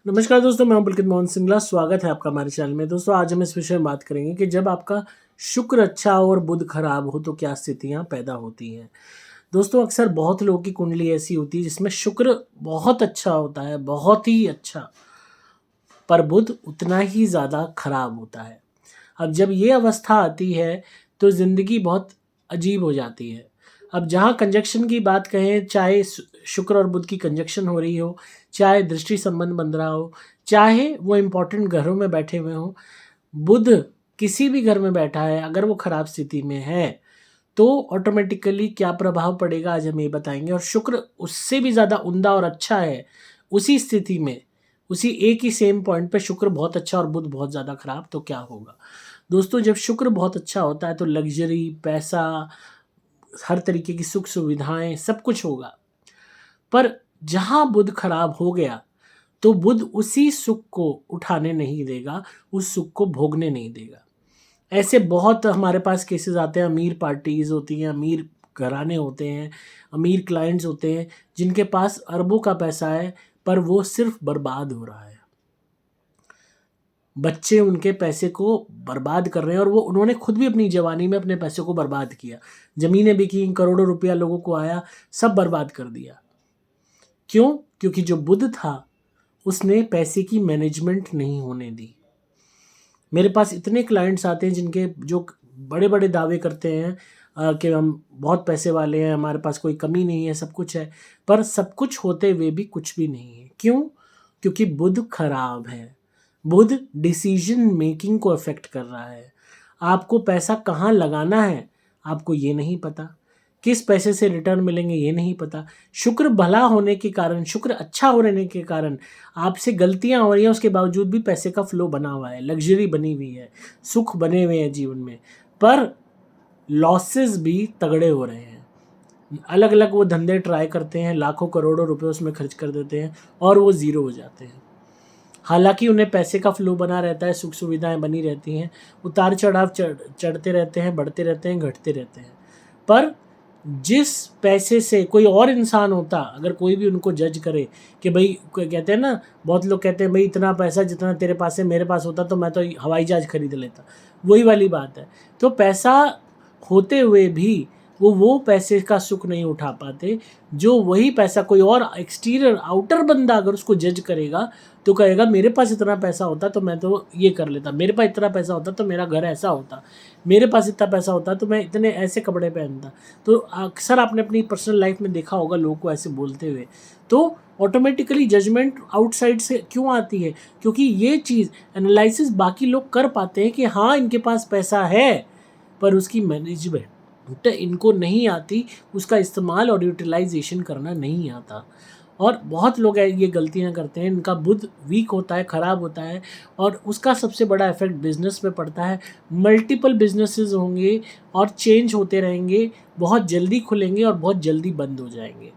नमस्कार दोस्तों, मैं हूं पुलकित मोहन सिंगला। स्वागत है आपका हमारे चैनल में। दोस्तों, आज हम इस विषय में बात करेंगे कि जब आपका शुक्र अच्छा हो और बुध खराब हो तो क्या स्थितियां पैदा होती हैं। दोस्तों, अक्सर बहुत लोगों की कुंडली ऐसी होती है जिसमें शुक्र बहुत अच्छा होता है, बहुत ही अच्छा, पर बुध उतना ही ज़्यादा खराब होता है। अब जब ये अवस्था आती है तो ज़िंदगी बहुत अजीब हो जाती है। अब जहाँ कंजक्शन की बात कहें, चाहे शुक्र और बुध की कंजक्शन हो रही हो, चाहे दृष्टि संबंध बन रहा हो, चाहे वो इम्पोर्टेंट घरों में बैठे हुए हों, बुध किसी भी घर में बैठा है, अगर वो खराब स्थिति में है तो ऑटोमेटिकली क्या प्रभाव पड़ेगा आज हम ये बताएंगे। और शुक्र उससे भी ज़्यादा उम्दा और अच्छा है, उसी स्थिति में, उसी एक ही सेम पॉइंट पे शुक्र बहुत अच्छा और बुध बहुत ज़्यादा खराब, तो क्या होगा। दोस्तों, जब शुक्र बहुत अच्छा होता है तो लग्जरी, पैसा, हर तरीके की सुख सुविधाएं, सब कुछ होगा। पर जहाँ बुध खराब हो गया तो बुध उसी सुख को उठाने नहीं देगा, उस सुख को भोगने नहीं देगा। ऐसे बहुत हमारे पास केसेस आते हैं। अमीर पार्टीज़ होती हैं, अमीर घराने होते हैं, अमीर क्लाइंट्स होते हैं जिनके पास अरबों का पैसा है, पर वो सिर्फ बर्बाद हो रहा है। बच्चे उनके पैसे को बर्बाद कर रहे हैं और वो उन्होंने खुद भी अपनी जवानी में अपने पैसे को बर्बाद किया। ज़मीनें बिकी, करोड़ों रुपया लोगों को आया, सब बर्बाद कर दिया। क्यों? क्योंकि जो बुध था उसने पैसे की मैनेजमेंट नहीं होने दी। मेरे पास इतने क्लाइंट्स आते हैं जिनके जो बड़े बड़े दावे करते हैं कि हम बहुत पैसे वाले हैं, हमारे पास कोई कमी नहीं है, सब कुछ है, पर सब कुछ होते हुए भी कुछ भी नहीं है। क्यों? क्योंकि बुध खराब है। बुध डिसीजन मेकिंग को अफेक्ट कर रहा है। आपको पैसा कहाँ लगाना है आपको ये नहीं पता, किस पैसे से रिटर्न मिलेंगे ये नहीं पता। शुक्र भला होने के कारण, शुक्र अच्छा होने के कारण आपसे गलतियां हो रही हैं, उसके बावजूद भी पैसे का फ्लो बना हुआ है, लग्जरी बनी हुई है, सुख बने हुए हैं जीवन में, पर लॉसेस भी तगड़े हो रहे हैं। अलग अलग वो धंधे ट्राई करते हैं, लाखों करोड़ों रुपए उसमें खर्च कर देते हैं और वो ज़ीरो हो जाते हैं। हालांकि उन्हें पैसे का फ्लो बना रहता है, सुख सुविधाएं बनी रहती हैं, उतार चढ़ाव चढ़ते रहते हैं, बढ़ते रहते हैं, घटते रहते हैं। पर जिस पैसे से कोई और इंसान होता, अगर कोई भी उनको जज करे कि भाई, कहते हैं ना, बहुत लोग कहते हैं भाई इतना पैसा जितना तेरे पास है मेरे पास होता तो मैं तो हवाई जहाज खरीद लेता, वही वाली बात है। तो पैसा होते हुए भी वो पैसे का सुख नहीं उठा पाते। जो वही पैसा कोई और एक्सटीरियर आउटर बंदा अगर उसको जज करेगा तो कहेगा मेरे पास इतना पैसा होता तो मैं तो ये कर लेता, मेरे पास इतना पैसा होता तो मेरा घर ऐसा होता, मेरे पास इतना पैसा होता तो मैं इतने ऐसे कपड़े पहनता। तो अक्सर आपने अपनी पर्सनल लाइफ में देखा होगा लोगों को ऐसे बोलते हुए। तो ऑटोमेटिकली जजमेंट आउटसाइड से क्यों आती है? क्योंकि ये चीज़ एनालिसिस बाकी लोग कर पाते हैं कि हाँ इनके पास पैसा है, पर उसकी मैनेजमेंट इनको नहीं आती, उसका इस्तेमाल और यूटिलाइजेशन करना नहीं आता। और बहुत लोग ये गलतियां करते हैं, इनका बुध वीक होता है, ख़राब होता है, और उसका सबसे बड़ा इफेक्ट बिजनेस पे पड़ता है। मल्टीपल बिजनेसेस होंगे और चेंज होते रहेंगे, बहुत जल्दी खुलेंगे और बहुत जल्दी बंद हो जाएंगे।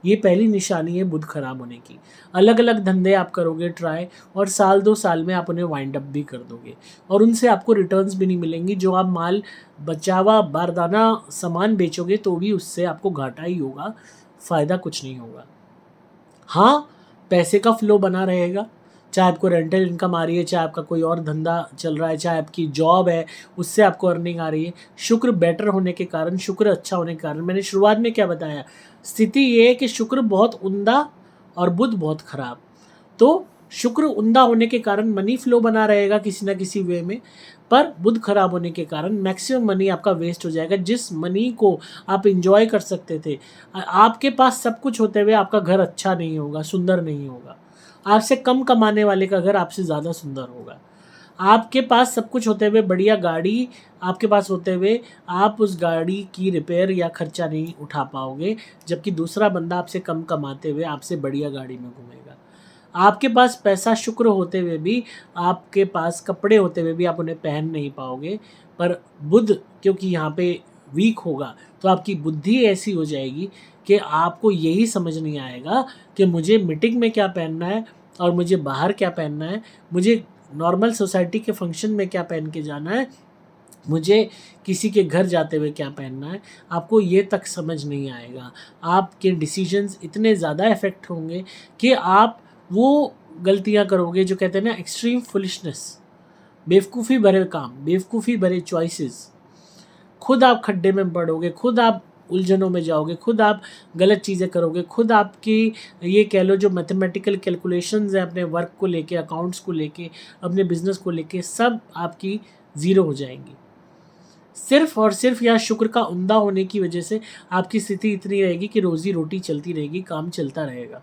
ये पहली निशानी है बुध खराब होने की। अलग अलग धंधे आप करोगे ट्राई, और साल 2 साल में आप उन्हें वाइंड अप भी कर दोगे और उनसे आपको रिटर्न्स भी नहीं मिलेंगी। जो आप माल बचावा बारदाना सामान बेचोगे तो भी उससे आपको घाटा ही होगा, फ़ायदा कुछ नहीं होगा। हाँ, पैसे का फ्लो बना रहेगा, चाहे आपको रेंटल इनकम आ रही है, चाहे आपका कोई और धंधा चल रहा है, चाहे आपकी जॉब है उससे आपको अर्निंग आ रही है। शुक्र बेटर होने के कारण, शुक्र अच्छा होने के कारण, मैंने शुरुआत में क्या बताया, स्थिति ये है कि शुक्र बहुत उम्दा और बुध बहुत खराब। तो शुक्र उम्दा होने के कारण मनी फ्लो बना रहेगा किसी ना किसी वे में, पर बुध खराब होने के कारण मैक्सिमम मनी आपका वेस्ट हो जाएगा। जिस मनी को आप इंजॉय कर सकते थे, आपके पास सब कुछ होते हुए आपका घर अच्छा नहीं होगा, सुंदर नहीं होगा। आपसे कम कमाने वाले का घर आपसे ज़्यादा सुंदर होगा। आपके पास सब कुछ होते हुए, बढ़िया गाड़ी आपके पास होते हुए, आप उस गाड़ी की रिपेयर या खर्चा नहीं उठा पाओगे, जबकि दूसरा बंदा आपसे कम कमाते हुए आपसे बढ़िया गाड़ी में घूमेगा। आपके पास पैसा शुक्र होते हुए भी, आपके पास कपड़े होते हुए भी आप उन्हें पहन नहीं पाओगे। पर बुध क्योंकि यहाँ पे वीक होगा तो आपकी बुद्धि ऐसी हो जाएगी कि आपको यही समझ नहीं आएगा कि मुझे मीटिंग में क्या पहनना है और मुझे बाहर क्या पहनना है, मुझे नॉर्मल सोसाइटी के फंक्शन में क्या पहन के जाना है, मुझे किसी के घर जाते हुए क्या पहनना है। आपको ये तक समझ नहीं आएगा। आपके डिसीजंस इतने ज़्यादा इफ़ेक्ट होंगे कि आप वो गलतियां करोगे, जो कहते हैं ना एक्सट्रीम फुलिशनेस, बेवकूफ़ी भरे काम, बेवकूफ़ी भरे चॉइसेस, खुद आप खड्डे में पड़ोगे, खुद आप उलझनों में जाओगे, खुद आप गलत चीज़ें करोगे, खुद आपकी ये कह लो जो मैथमेटिकल कैलकुलेशंस हैं अपने वर्क को लेके, अकाउंट्स को लेके, अपने बिजनेस को लेके, सब आपकी ज़ीरो हो जाएंगी। सिर्फ और सिर्फ यहाँ शुक्र का उम्दा होने की वजह से आपकी स्थिति इतनी रहेगी कि रोजी रोटी चलती रहेगी, काम चलता रहेगा।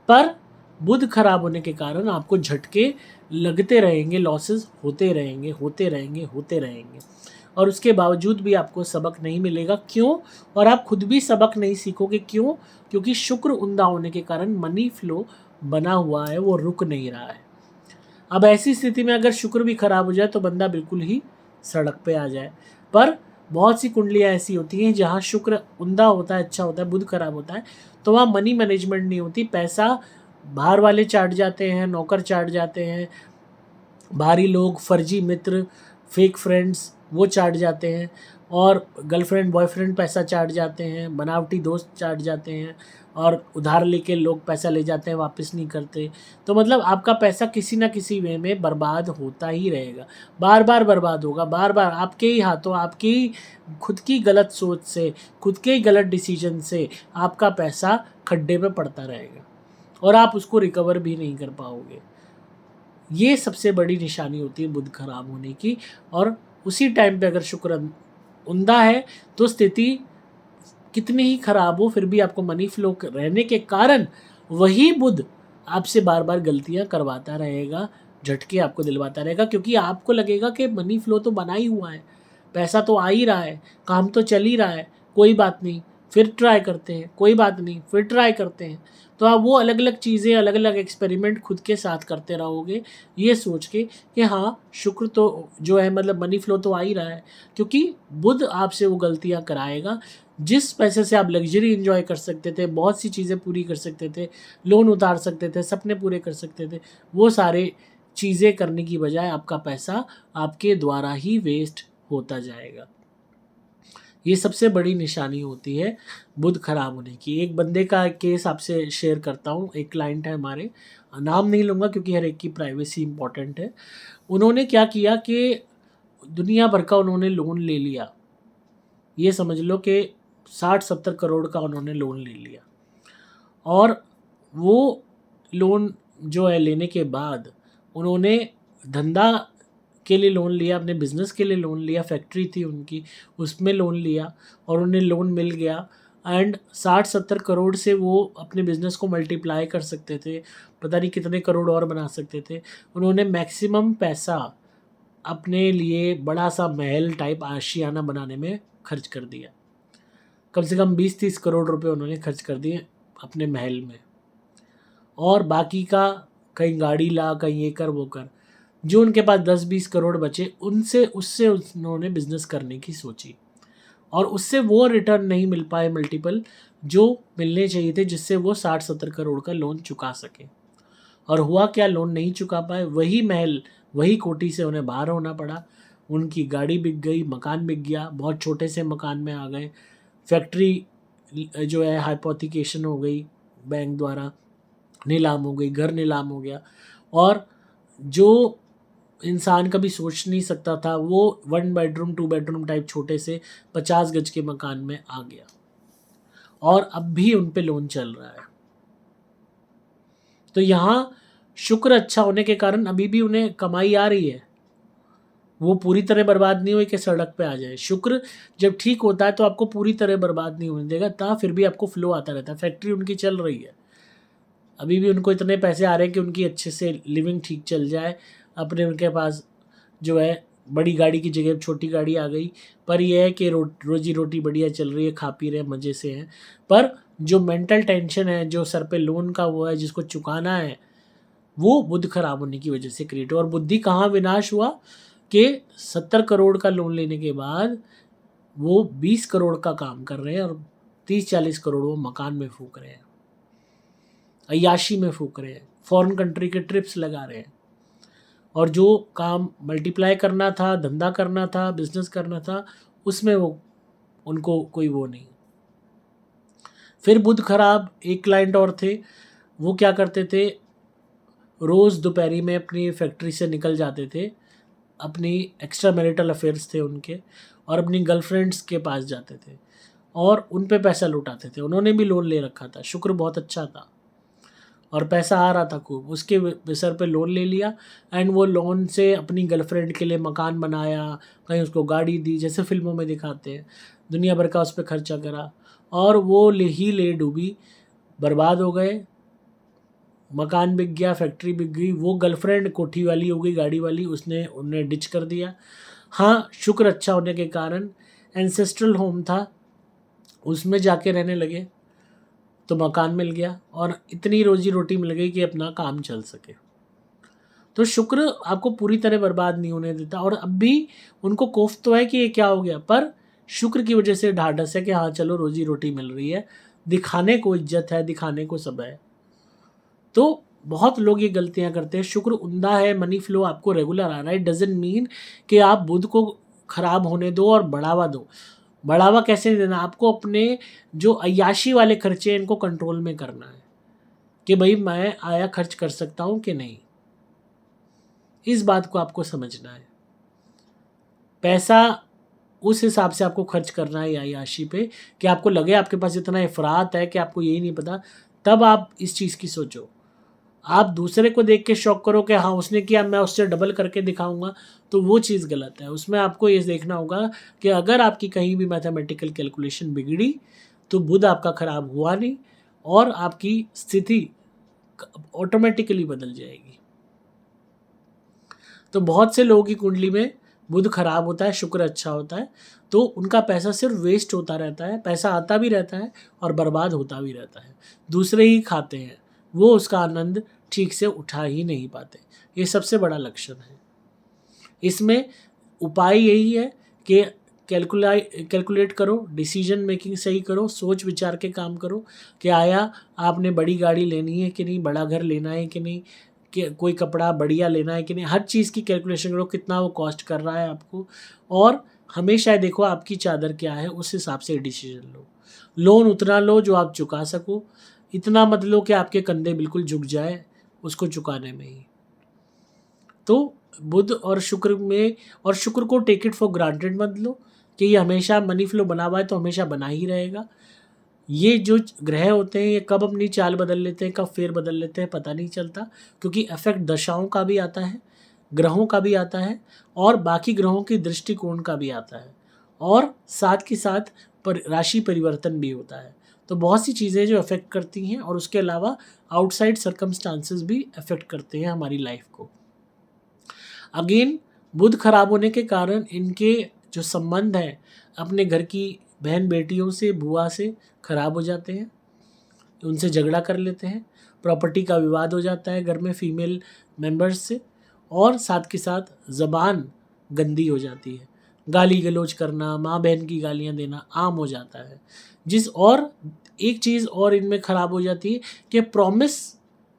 पर बुध खराब होने के कारण आपको झटके लगते रहेंगे, लॉसेस होते रहेंगे, होते रहेंगे, होते रहेंगे, और उसके बावजूद भी आपको सबक नहीं मिलेगा। क्यों? और आप खुद भी सबक नहीं सीखोगे। क्यों? क्योंकि शुक्र उम्दा होने के कारण मनी फ्लो बना हुआ है, वो रुक नहीं रहा है। अब ऐसी स्थिति में अगर शुक्र भी खराब हो जाए तो बंदा बिल्कुल ही सड़क पे आ जाए। पर बहुत सी कुंडलियाँ ऐसी होती हैं जहाँ शुक्र उम्दा होता है, अच्छा होता है, बुध खराब होता है, तो वहाँ मनी मैनेजमेंट नहीं होती। पैसा बाहर वाले चाट जाते हैं, नौकर चाट जाते हैं, बाहरी लोग, फर्जी मित्र, फेक फ्रेंड्स वो चाट जाते हैं, और गर्लफ्रेंड बॉयफ्रेंड पैसा चाट जाते हैं, बनावटी दोस्त चाट जाते हैं, और उधार लेके लोग पैसा ले जाते हैं, वापस नहीं करते। तो मतलब आपका पैसा किसी ना किसी वे में बर्बाद होता ही रहेगा, बार बार बर्बाद होगा, बार बार आपके ही हाथों, आपकी खुद की गलत सोच से, खुद के ही गलत डिसीजन से आपका पैसा खड्डे में पड़ता रहेगा और आप उसको रिकवर भी नहीं कर पाओगे। ये सबसे बड़ी निशानी होती है बुध खराब होने की। और उसी टाइम पे अगर शुक्र उम्दा है तो स्थिति कितनी ही खराब हो फिर भी आपको मनी फ्लो रहने के कारण वही बुध आपसे बार बार गलतियां करवाता रहेगा, झटके आपको दिलवाता रहेगा, क्योंकि आपको लगेगा कि मनी फ्लो तो बना ही हुआ है, पैसा तो आ ही रहा है, काम तो चल ही रहा है, कोई बात नहीं, फिर ट्राई करते हैं, कोई बात नहीं, फिर ट्राई करते हैं। तो आप वो अलग अलग चीज़ें, अलग अलग एक्सपेरिमेंट खुद के साथ करते रहोगे, ये सोच के कि हाँ शुक्र तो जो है मतलब मनी फ्लो तो आ ही रहा है, क्योंकि बुध आपसे वो गलतियाँ कराएगा। जिस पैसे से आप लग्जरी एंजॉय कर सकते थे, बहुत सी चीज़ें पूरी कर सकते थे, लोन उतार सकते थे, सपने पूरे कर सकते थे, वो सारे चीज़ें करने की बजाय आपका पैसा आपके द्वारा ही वेस्ट होता जाएगा। ये सबसे बड़ी निशानी होती है बुध खराब होने की। एक बंदे का केस आपसे शेयर करता हूँ। एक क्लाइंट है हमारे, नाम नहीं लूँगा क्योंकि हर एक की प्राइवेसी इंपॉर्टेंट है। उन्होंने क्या किया कि दुनिया भर का उन्होंने लोन ले लिया, ये समझ लो कि 60-70 करोड़ का उन्होंने लोन ले लिया, और वो लोन जो है लेने के बाद उन्होंने धंधा के लिए लोन लिया, अपने बिज़नेस के लिए लोन लिया, फैक्ट्री थी उनकी उसमें लोन लिया, और उन्हें लोन मिल गया। एंड 60-70 करोड़ से वो अपने बिज़नेस को मल्टीप्लाई कर सकते थे, पता नहीं कितने करोड़ और बना सकते थे। उन्होंने मैक्सिमम पैसा अपने लिए बड़ा सा महल टाइप आशियाना बनाने में खर्च कर दिया। कम से कम 20-30 करोड़ रुपए उन्होंने खर्च कर दिए अपने महल में, और बाकी का कहीं गाड़ी ला, कहीं ये कर वो कर। जो उनके पास 10-20 करोड़ बचे उनसे उससे उन्होंने बिजनेस करने की सोची, और उससे वो रिटर्न नहीं मिल पाए मल्टीपल जो मिलने चाहिए थे, जिससे वो 60-70 करोड़ का लोन चुका सके। और हुआ क्या, लोन नहीं चुका पाए, वही महल, वही कोठी से उन्हें बाहर होना पड़ा। उनकी गाड़ी बिक गई, मकान बिक गया, बहुत छोटे से मकान में आ गए, फैक्ट्री जो है हाइपोथिकेशन हो गई, बैंक द्वारा नीलाम हो गई, घर नीलाम हो गया, और जो इंसान कभी सोच नहीं सकता था वो 1 बेडरूम 2 बेडरूम टाइप छोटे से 50 गज के मकान में आ गया, और अब भी उन पे लोन चल रहा है। तो यहाँ शुक्र अच्छा होने के कारण अभी भी उन्हें कमाई आ रही है, वो पूरी तरह बर्बाद नहीं हुई कि सड़क पे आ जाए। शुक्र जब ठीक होता है तो आपको पूरी तरह बर्बाद नहीं होने देगा, ता फिर भी आपको फ्लो आता रहता है, फैक्ट्री उनकी चल रही है, अभी भी उनको इतने पैसे आ रहे हैं कि उनकी अच्छे से लिविंग ठीक चल जाए। अपने उनके पास जो है बड़ी गाड़ी की जगह छोटी गाड़ी आ गई, पर यह है कि रोजी रोटी बढ़िया चल रही है, खा पी रहे हैं, मज़े से हैं। पर जो मेंटल टेंशन है, जो सर पे लोन का वो है जिसको चुकाना है, वो बुध खराब होने की वजह से क्रिएट हुआ। और बुद्धि कहाँ विनाश हुआ कि 70 करोड़ का लोन लेने के बाद वो 20 करोड़ का काम कर रहे हैं और 30-40 करोड़ वो मकान में फूक रहे हैं, अय्याशी में फूक रहे हैं, फॉरेन कंट्री के ट्रिप्स लगा रहे हैं, और जो काम मल्टीप्लाई करना था, धंधा करना था, बिजनेस करना था, उसमें वो उनको कोई वो नहीं। फिर बुध खराब, एक क्लाइंट और थे, वो क्या करते थे, रोज़ दोपहरी में अपनी फैक्ट्री से निकल जाते थे, अपनी एक्स्ट्रा मैरिटल अफेयर्स थे उनके, और अपनी गर्लफ्रेंड्स के पास जाते थे और उन पे पैसा लुटाते थे। उन्होंने भी लोन ले रखा था, शुक्र बहुत अच्छा था और पैसा आ रहा था खूब, उसके सर पे लोन ले लिया एंड वो लोन से अपनी गर्लफ्रेंड के लिए मकान बनाया, कहीं उसको गाड़ी दी, जैसे फिल्मों में दिखाते हैं, दुनिया भर का उस पर खर्चा करा और वो ले डूबी, बर्बाद हो गए। मकान बिक गया, फैक्ट्री बिक गई, वो गर्लफ्रेंड कोठी वाली हो गई, गाड़ी वाली, उसने उन्हें डिच कर दिया। हाँ, शुक्र अच्छा होने के कारण एंसेस्ट्रल होम था, उसमें जाके रहने लगे तो मकान मिल गया और इतनी रोजी रोटी मिल गई कि अपना काम चल सके। तो शुक्र आपको पूरी तरह बर्बाद नहीं होने देता। और अब भी उनको खौफ तो है कि ये क्या हो गया, पर शुक्र की वजह से ढाढ़स है कि हाँ चलो रोजी रोटी मिल रही है, दिखाने को इज्जत है, दिखाने को सब है। तो बहुत लोग ये गलतियां करते हैं। शुक्र उम्दा है, मनी फ्लो आपको रेगुलर आ रहा है, डजंट मीन कि आप बुध को खराब होने दो और बढ़ावा दो। बढ़ावा कैसे देना, आपको अपने जो अय्याशी वाले खर्चे इनको कंट्रोल में करना है कि भाई मैं आया खर्च कर सकता हूं कि नहीं, इस बात को आपको समझना है। पैसा उस हिसाब से आपको खर्च करना है अय्याशी पे कि आपको लगे आपके पास इतना इफरात है कि आपको यही नहीं पता, तब आप इस चीज़ की सोचो। आप दूसरे को देख के शौक करो कि हाँ उसने किया मैं उससे डबल करके दिखाऊंगा, तो वो चीज़ गलत है। उसमें आपको ये देखना होगा कि अगर आपकी कहीं भी मैथमेटिकल कैलकुलेशन बिगड़ी तो बुध आपका खराब हुआ नहीं और आपकी स्थिति ऑटोमेटिकली बदल जाएगी। तो बहुत से लोगों की कुंडली में बुध खराब होता है, शुक्र अच्छा होता है, तो उनका पैसा सिर्फ वेस्ट होता रहता है, पैसा आता भी रहता है और बर्बाद होता भी रहता है, दूसरे ही खाते हैं, वो उसका आनंद ठीक से उठा ही नहीं पाते। ये सबसे बड़ा लक्षण है। इसमें उपाय यही है कि कैलकुलेट करो, डिसीजन मेकिंग सही करो, सोच विचार के काम करो कि आया आपने बड़ी गाड़ी लेनी है कि नहीं, बड़ा घर लेना है कि नहीं, कि कोई कपड़ा बढ़िया लेना है कि नहीं, हर चीज़ की कैलकुलेशन करो, कितना वो कॉस्ट कर रहा है आपको। और हमेशा देखो आपकी चादर क्या है, उस हिसाब से डिसीजन लो। लोन उतना लो जो आप चुका सको, इतना मत लो कि आपके कंधे बिल्कुल झुक जाए उसको चुकाने में ही। तो बुध और शुक्र में, और शुक्र को टेक इट फॉर ग्रांटेड मत लो कि ये हमेशा मनी फ्लो बना हुआ है तो हमेशा बना ही रहेगा। ये जो ग्रह होते हैं ये कब अपनी चाल बदल लेते हैं, कब फेर बदल लेते हैं, पता नहीं चलता, क्योंकि इफेक्ट दशाओं का भी आता है, ग्रहों का भी आता है और बाकी ग्रहों की दृष्टिकोण का भी आता है, और साथ के साथ राशि परिवर्तन भी होता है। तो बहुत सी चीज़ें जो अफेक्ट करती हैं, और उसके अलावा आउटसाइड सर्कमस्टांसेस भी अफेक्ट करते हैं हमारी लाइफ को। अगेन बुध खराब होने के कारण इनके जो संबंध हैं अपने घर की बहन बेटियों से, बुआ से खराब हो जाते हैं, उनसे झगड़ा कर लेते हैं, प्रॉपर्टी का विवाद हो जाता है घर में फीमेल मेंबर्स से, और साथ के साथ ज़बान गंदी हो जाती है, गाली गलौज करना, माँ बहन की गालियाँ देना आम हो जाता है। और एक चीज़ और इनमें ख़राब हो जाती है कि प्रॉमिस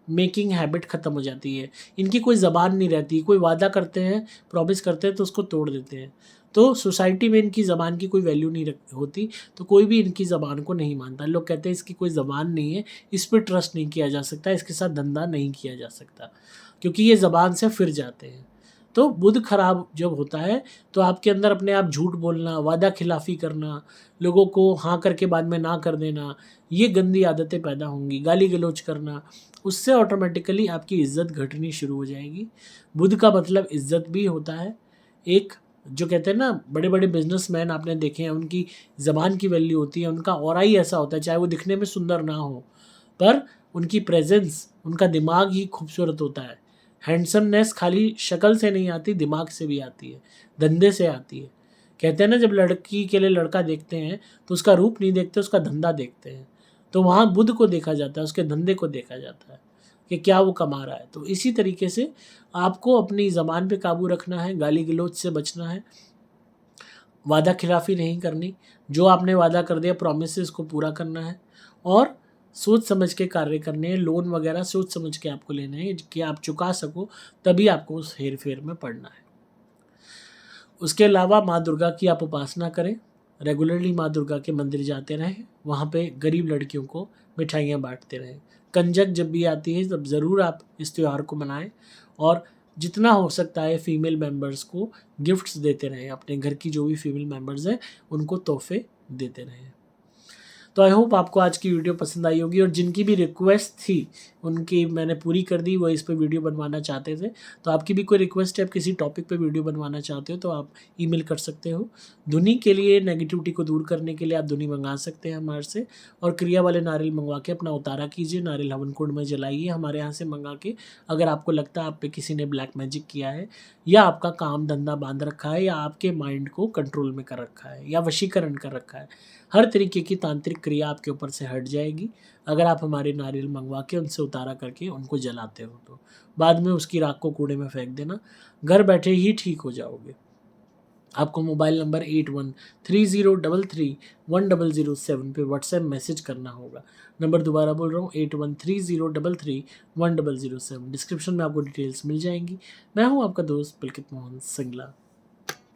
मेकिंग हैबिट ख़त्म हो जाती है, इनकी कोई ज़बान नहीं रहती, कोई वादा करते हैं, प्रॉमिस करते हैं तो उसको तोड़ देते हैं। तो सोसाइटी में इनकी ज़बान की कोई वैल्यू नहीं होती, तो कोई भी इनकी ज़बान को नहीं मानता। लोग कहते हैं इसकी कोई ज़बान नहीं है, इस पर ट्रस्ट नहीं किया जा सकता, इसके साथ धंधा नहीं किया जा सकता, क्योंकि ये ज़बान से फिर जाते हैं। तो बुध खराब जब होता है तो आपके अंदर अपने आप झूठ बोलना, वादा खिलाफ़ी करना, लोगों को हाँ करके बाद में ना कर देना, ये गंदी आदतें पैदा होंगी, गाली गलौज करना, उससे ऑटोमेटिकली आपकी इज़्ज़त घटनी शुरू हो जाएगी। बुध का मतलब इज़्ज़त भी होता है। एक जो कहते हैं ना बड़े बड़े बिजनेसमैन आपने देखे हैं, उनकी ज़बान की वैल्यू होती है, उनका ऑरा ही ऐसा होता है, चाहे वो दिखने में सुंदर ना हो, पर उनकी प्रेजेंस, उनका दिमाग ही खूबसूरत होता है। हैंडसमनेस खाली शक्ल से नहीं आती, दिमाग से भी आती है, धंधे से आती है। कहते हैं ना जब लड़की के लिए लड़का देखते हैं तो उसका रूप नहीं देखते, उसका धंधा देखते हैं। तो वहाँ बुध को देखा जाता है, उसके धंधे को देखा जाता है कि क्या वो कमा रहा है। तो इसी तरीके से आपको अपनी ज़बान पे काबू रखना है, गाली गलौज से बचना है, वादा खिलाफ़ी नहीं करनी, जो आपने वादा कर दिया प्रॉमिसेस को पूरा करना है, और सोच समझ के कार्य करने हैं। लोन वगैरह सोच समझ के आपको लेने हैं कि आप चुका सको, तभी आपको उस हेर फेर में पड़ना है। उसके अलावा माँ दुर्गा की आप उपासना करें, रेगुलरली माँ दुर्गा के मंदिर जाते रहें, वहाँ पे गरीब लड़कियों को मिठाइयाँ बांटते रहें, कंजक जब भी आती है तब ज़रूर आप इस त्यौहार को मनाएं और जितना हो सकता है फीमेल मेंबर्स को गिफ्ट्स देते रहें, अपने घर की जो भी फीमेल मेंबर्स हैं उनको तोहफे देते रहें। तो आई होप आपको आज की वीडियो पसंद आई होगी और जिनकी भी रिक्वेस्ट थी उनकी मैंने पूरी कर दी, वो इस पे वीडियो बनवाना चाहते थे। तो आपकी भी कोई रिक्वेस्ट है, आप किसी टॉपिक पे वीडियो बनवाना चाहते हो तो आप ईमेल कर सकते हो। धुनी के लिए, नेगेटिविटी को दूर करने के लिए आप धुनी मंगा सकते हैं हमारे से, और क्रिया वाले नारियल मंगवा के अपना उतारा कीजिए, नारियल हवन कुंड में जलाइए हमारे यहाँ से मंगा के। अगर आपको लगता है आप पे किसी ने ब्लैक मैजिक किया है, या आपका काम धंधा बांध रखा है, या आपके माइंड को कंट्रोल में कर रखा है, या वशीकरण कर रखा है, हर तरीके की तांत्रिक क्रिया आपके ऊपर से हट जाएगी अगर आप हमारे नारियल मंगवा के उनसे उतारा करके उनको जलाते हो। तो बाद में उसकी राख को कूड़े में फेंक देना, घर बैठे ही ठीक हो जाओगे। आपको मोबाइल नंबर 8130331007 पे व्हाट्सएप मैसेज करना होगा। नंबर दोबारा बोल रहा हूँ, 8130331007। डिस्क्रिप्शन में आपको डिटेल्स मिल जाएंगी। मैं हूँ आपका दोस्त पुलकित मोहन सिंगला।